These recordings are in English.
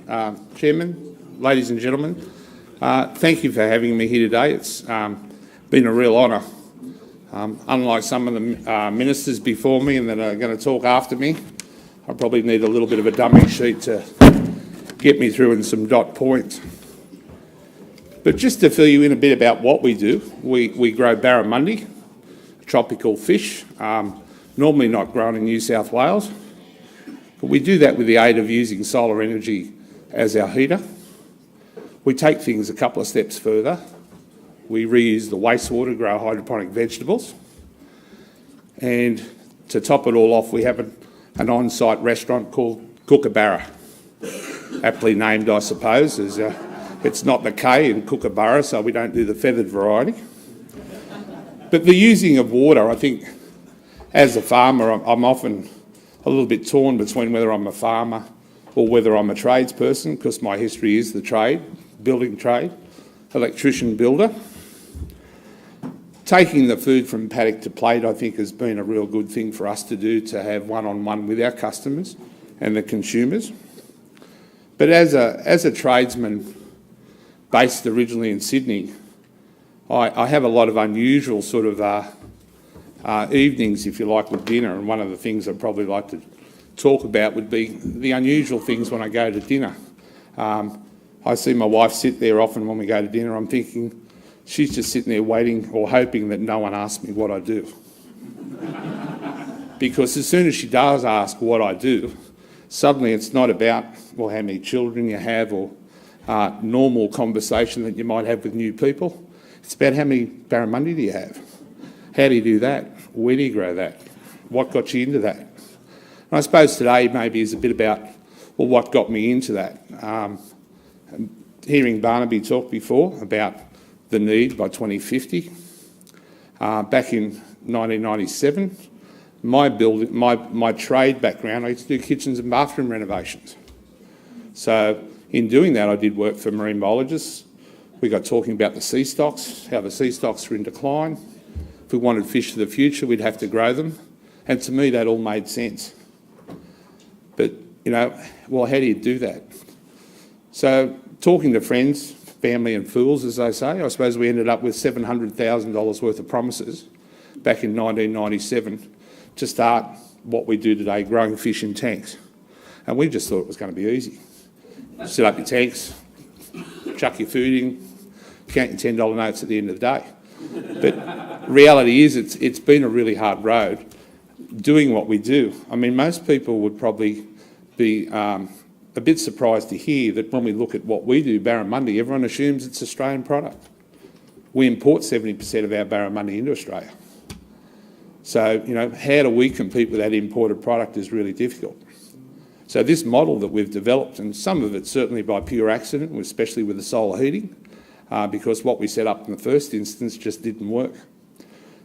Chairman, ladies and gentlemen. Thank you for having me here today. It's been a real honour. Unlike some of the ministers before me and that are going to talk after me, I probably need a little bit of a dummy sheet to get me through in some dot points. But just to fill you in a bit about what we do, we grow barramundi, tropical fish, normally not grown in New South Wales. But we do that with the aid of using solar energy as our heater. We take things a couple of steps further. We reuse the wastewater to grow hydroponic vegetables. And to top it all off, we have an on-site restaurant called Kookaburra, aptly named, I suppose, as it's not the Quay in Kookaburra, so we don't do the feathered variety. But the using of water, I think, as a farmer, I'm often a little bit torn between whether I'm a farmer or whether I'm a tradesperson, because my history is the trade, building trade, electrician builder. Taking the food from paddock to plate, I think, has been a real good thing for us to do, to have one-on-one with our customers and the consumers. But as a tradesman based originally in Sydney, I have a lot of unusual sort of evenings, if you like, with dinner, and one of the things I'd probably like to talk about would be the unusual things when I go to dinner. I see my wife sit there often when we go to dinner. I'm thinking she's just sitting there waiting or hoping that no one asks me what I do. Because as soon as she does ask what I do, suddenly it's not about, well, how many children you have or normal conversation that you might have with new people. It's about how many barramundi do you have? How do you do that? Where do you grow that? What got you into that? And I suppose today maybe is a bit about, well, what got me into that. Hearing Barnaby talk before about the need by 2050. Back in 1997, my trade background, I used to do kitchens and bathroom renovations. So in doing that, I did work for marine biologists. We got talking about the sea stocks, how the sea stocks are in decline. If we wanted fish for the future, we'd have to grow them. And to me, that all made sense. But, well, how do you do that? So talking to friends, family and fools, as they say, I suppose we ended up with $700,000 worth of promises back in 1997 to start what we do today, growing fish in tanks. And we just thought it was going to be easy. Set up your tanks, chuck your food in, count your $10 notes at the end of the day. But reality is it's been a really hard road doing what we do. I mean, most people would probably be a bit surprised to hear that when we look at what we do, barramundi, everyone assumes it's Australian product. We import 70% of our barramundi into Australia. So, how do we compete with that imported product is really difficult. So this model that we've developed, and some of it certainly by pure accident, especially with the solar heating, because what we set up in the first instance just didn't work.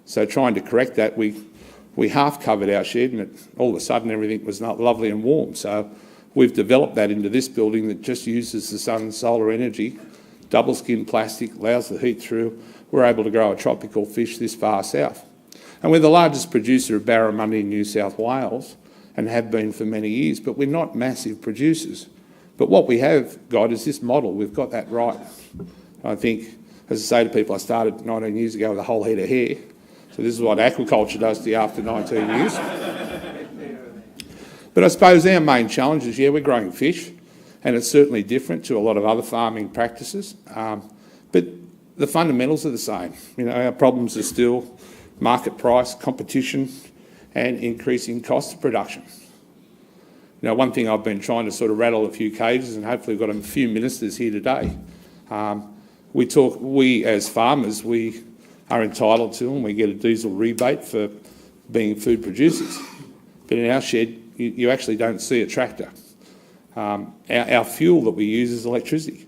So trying to correct that, we half covered our shed, and all of a sudden everything was not lovely and warm. So we've developed that into this building that just uses the sun and solar energy, double skin plastic, allows the heat through. We're able to grow a tropical fish this far south. And we're the largest producer of barramundi in New South Wales, and have been for many years, but we're not massive producers. But what we have got is this model. We've got that right. I think, as I say to people, I started 19 years ago with a whole head of hair. So this is what aquaculture does to you after 19 years. But I suppose our main challenge is, we're growing fish, and it's certainly different to a lot of other farming practices. But the fundamentals are the same. Our problems are still market price, competition, and increasing cost of production. One thing I've been trying to sort of rattle a few cages, and hopefully we've got a few ministers here today. We as farmers, we are entitled to, and we get a diesel rebate for being food producers. But in our shed, you actually don't see a tractor. Our fuel that we use is electricity.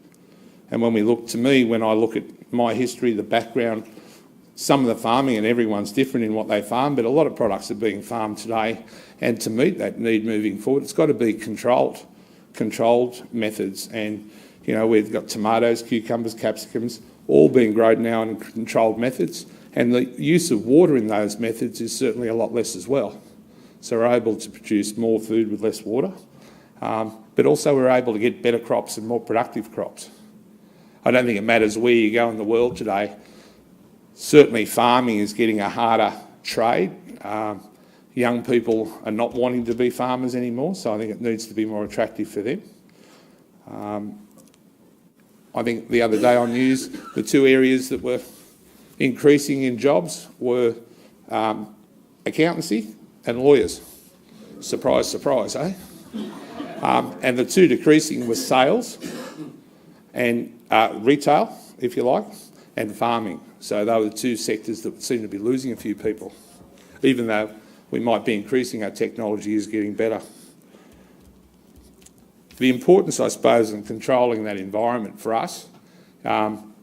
And when I look at my history, the background, some of the farming, and everyone's different in what they farm, but a lot of products are being farmed today, and to meet that need moving forward, it's got to be controlled methods. And, we've got tomatoes, cucumbers, capsicums, all being grown now in controlled methods, and the use of water in those methods is certainly a lot less as well. So we're able to produce more food with less water. but also we're able to get better crops and more productive crops. I don't think it matters where you go in the world today. Certainly farming is getting a harder trade. Young people are not wanting to be farmers anymore, so I think it needs to be more attractive for them. I think the other day on news, the two areas that were increasing in jobs were accountancy and lawyers. Surprise, surprise, eh? And the two decreasing were sales and retail, if you like, and farming. So they were the two sectors that seem to be losing a few people, even though we might be increasing, our technology is getting better. The importance, I suppose, in controlling that environment for us,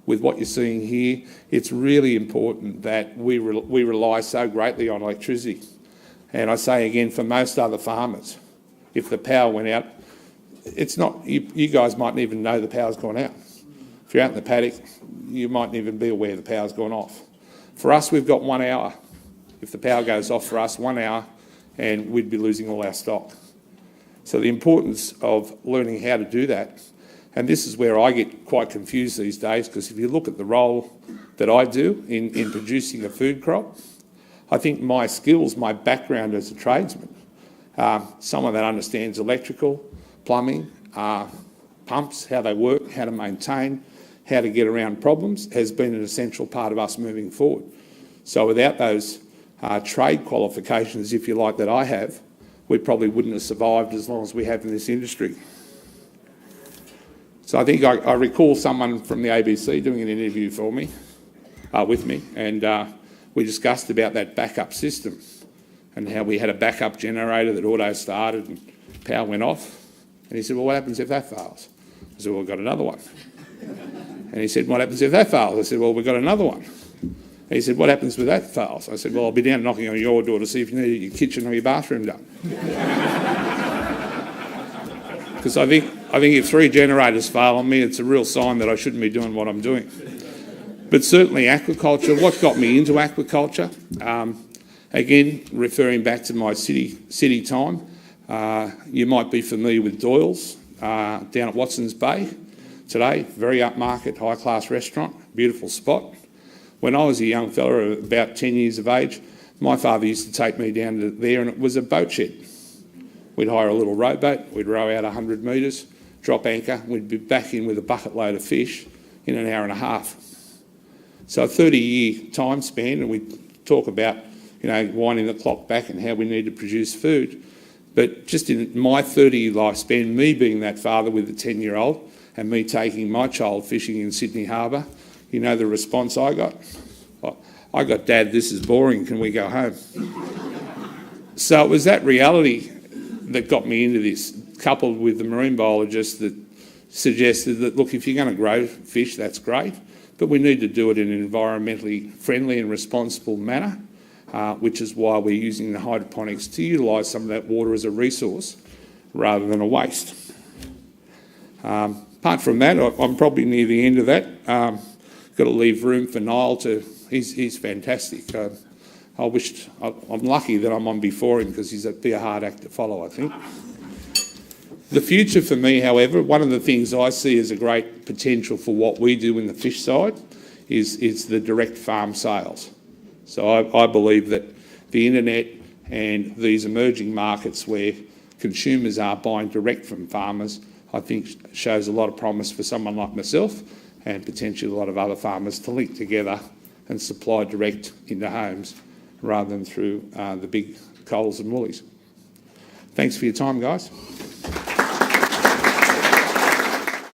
with what you're seeing here, it's really important that we rely so greatly on electricity. And I say again, for most other farmers, if the power went out, it's not, you guys mightn't even know the power's gone out. If you're out in the paddock, you mightn't even be aware the power's gone off. For us, we've got 1 hour. If the power goes off for us, 1 hour, and we'd be losing all our stock. So the importance of learning how to do that, and this is where I get quite confused these days, because if you look at the role that I do in producing a food crop, I think my skills, my background as a tradesman, someone that understands electrical, plumbing, pumps, how they work, how to maintain, how to get around problems, has been an essential part of us moving forward. So without those trade qualifications, if you like, that I have, we probably wouldn't have survived as long as we have in this industry. So I think I recall someone from the ABC doing an interview for me, with me, and we discussed about that backup system and how we had a backup generator that auto started and power went off. And he said, well, what happens if that fails? I said, well, we've got another one. And he said, what happens if that fails? I said, well, we've got another one. And he said, what happens if that fails? I said, well, I'll be down knocking on your door to see if you need your kitchen or your bathroom done. Because I think if 3 generators fail on me, it's a real sign that I shouldn't be doing what I'm doing. But certainly aquaculture, what got me into aquaculture, again, referring back to my city time, you might be familiar with Doyle's down at Watson's Bay today, very upmarket, high-class restaurant, beautiful spot. When I was a young fella, about 10 years of age, my father used to take me down to there, and it was a boat shed. We'd hire a little rowboat, we'd row out 100 metres, drop anchor, we'd be back in with a bucket load of fish in an hour and a half. So a 30-year time span, and we talk about, winding the clock back and how we need to produce food. But just in my 30-year lifespan, me being that father with a 10-year-old and me taking my child fishing in Sydney Harbour, you know the response I got? I got, Dad, this is boring, can we go home? So it was that reality that got me into this, coupled with the marine biologist that suggested that, look, if you're going to grow fish, that's great, but we need to do it in an environmentally friendly and responsible manner, which is why we're using the hydroponics to utilise some of that water as a resource rather than a waste. Apart from that, I'm probably near the end of that. Got to leave room for Niall he's fantastic. I'm lucky that I'm on before him because he's be a hard act to follow, I think. The future for me, however, one of the things I see as a great potential for what we do in the fish side is the direct farm sales. So I believe that the internet and these emerging markets where consumers are buying direct from farmers, I think shows a lot of promise for someone like myself and potentially a lot of other farmers to link together and supply direct into homes rather than through the big Coles and Woolies. Thanks for your time, guys.